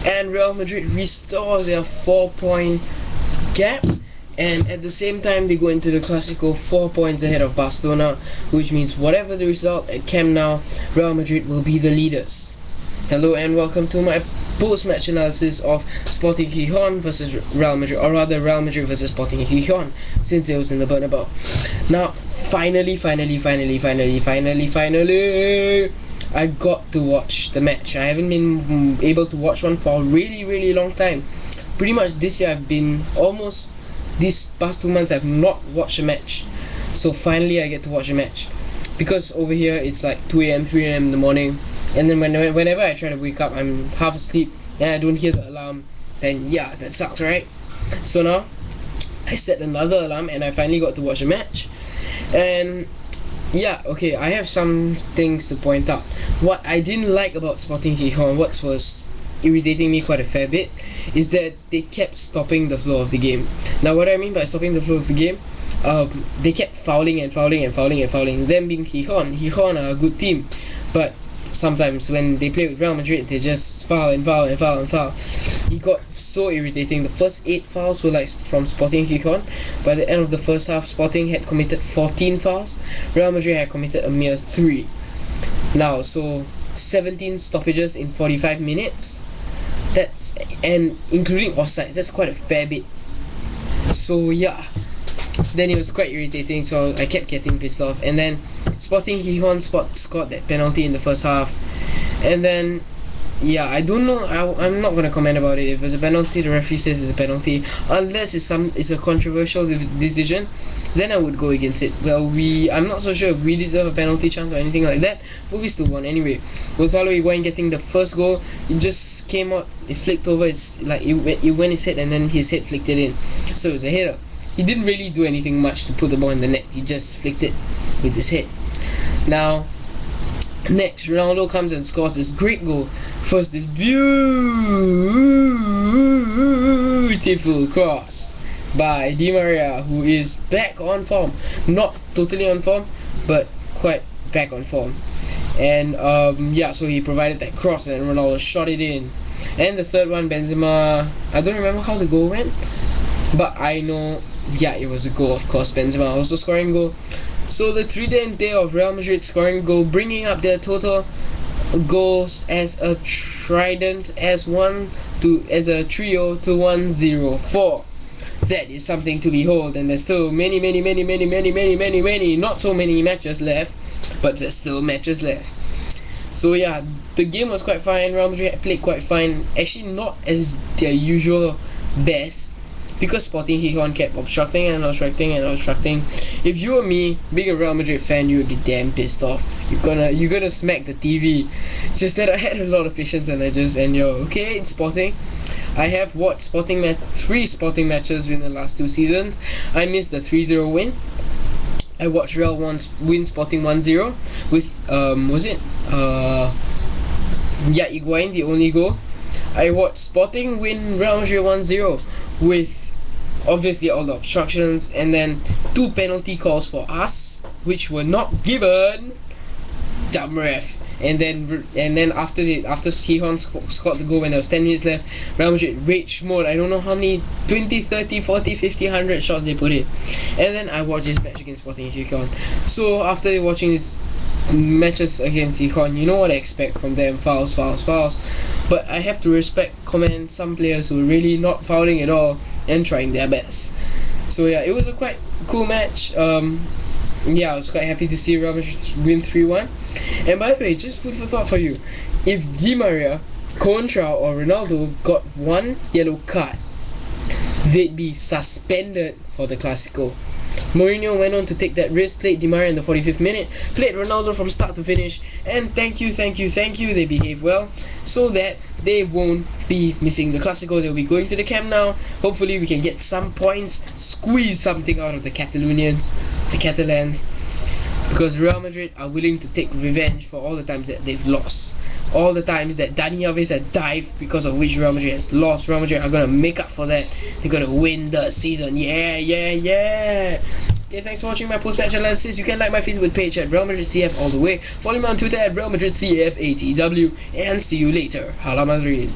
and Real Madrid restore their 4-point gap, and at the same time they go into the Clásico 4 points ahead of Barcelona, which means whatever the result at Camp Nou, Real Madrid will be the leaders. Hello and welcome to my post-match analysis of Sporting Gijon versus Real Madrid, or rather Real Madrid versus Sporting Gijon, since it was in the Bernabeu. Now, finally, I got to watch the match. I haven't been able to watch one for a really long time. Pretty much this year these past 2 months I've not watched a match. So finally I get to watch a match. Because over here it's like 2 AM, 3 AM in the morning, and then whenever I try to wake up, I'm half asleep and I don't hear the alarm. Then yeah, that sucks, right? So now I set another alarm and I finally got to watch a match. And yeah, okay, I have some things to point out. What I didn't like about Sporting Gijon, what was irritating me quite a fair bit, is that they kept stopping the flow of the game. Now what I mean by stopping the flow of the game, they kept fouling. Them being Gijon are a good team, but sometimes when they play with Real Madrid, they just foul. It got so irritating. The first 8 fouls were like from Sporting Gijon. By the end of the first half, Sporting had committed 14 fouls. Real Madrid had committed a mere 3. Now, so 17 stoppages in 45 minutes. And including offsides, that's quite a fair bit. So yeah, then it was quite irritating, so I kept getting pissed off. And then Sporting Gijon scored that penalty in the first half, and then yeah, I don't know, I'm not gonna comment about it. If it's a penalty, the referee says it's a penalty, unless it's a controversial decision, then I would go against it. Well, I'm not so sure if we deserve a penalty chance or anything like that, but we still won anyway. With Higuain getting the first goal, it just came out, it flicked over, it's like it went his head and then his head flicked it in, so it was a header. He didn't really do anything much to put the ball in the net, he just flicked it with his head. Now, next, Ronaldo comes and scores this great goal. First, this beautiful cross by Di Maria, who is back on form. Not totally on form, but quite back on form. And yeah, so he provided that cross and Ronaldo shot it in. And the third one, Benzema, I don't remember how the goal went, but I know, yeah, it was a goal, of course. Benzema also scoring goal. So the 3rd day of Real Madrid scoring goal, bringing up their total goals as a trident, as a trio to 104. That is something to behold, and there's still many, not so many matches left, but there's still matches left. So yeah, the game was quite fine. Real Madrid played quite fine, actually not as their usual best, because Sporting Gijon kept obstructing. If you were me, being a Real Madrid fan, you would be damn pissed off. You're gonna smack the TV. It's just that I had a lot of patience and okay, it's Sporting. I have watched 3 Sporting matches in the last 2 seasons. I missed the 3-0 win. I watched Real win Sporting 1-0 with Higuain, the only goal. I watched Sporting win Real Madrid 1-0 with obviously all the obstructions, and then 2 penalty calls for us, which were not given. Dumb ref. And then after Gijon scored the goal when there was 10 minutes left, Real Madrid rage mode. I don't know how many 20, 30, 40, 50, 100 shots they put in. And then I watched this match against Sporting Gijon. So after watching these matches against Gijon, you know what I expect from them: fouls. But I have to commend some players who are really not fouling at all and trying their best. So yeah, it was a quite cool match. Yeah, I was quite happy to see Real Madrid win 3-1. And by the way, just food for thought for you: if Di Maria, Contra or Ronaldo got 1 yellow card, they'd be suspended for the Clásico. Mourinho went on to take that risk, played Di Maria in the 45th minute, played Ronaldo from start to finish, and thank you, they behaved well, so that they won't be missing the Clásico. They'll be going to the Camp Nou. Hopefully we can get some points, squeeze something out of the Catalans, because Real Madrid are willing to take revenge for all the times that they've lost. All the times that Dani Alves had dived, because of which Real Madrid has lost. Real Madrid are going to make up for that. They're going to win the season. Yeah. Okay, thanks for watching my post-match analysis. You can like my Facebook page at RealMadridCF all the way. Follow me on Twitter at RealMadridCFATW. And see you later. Hala Madrid.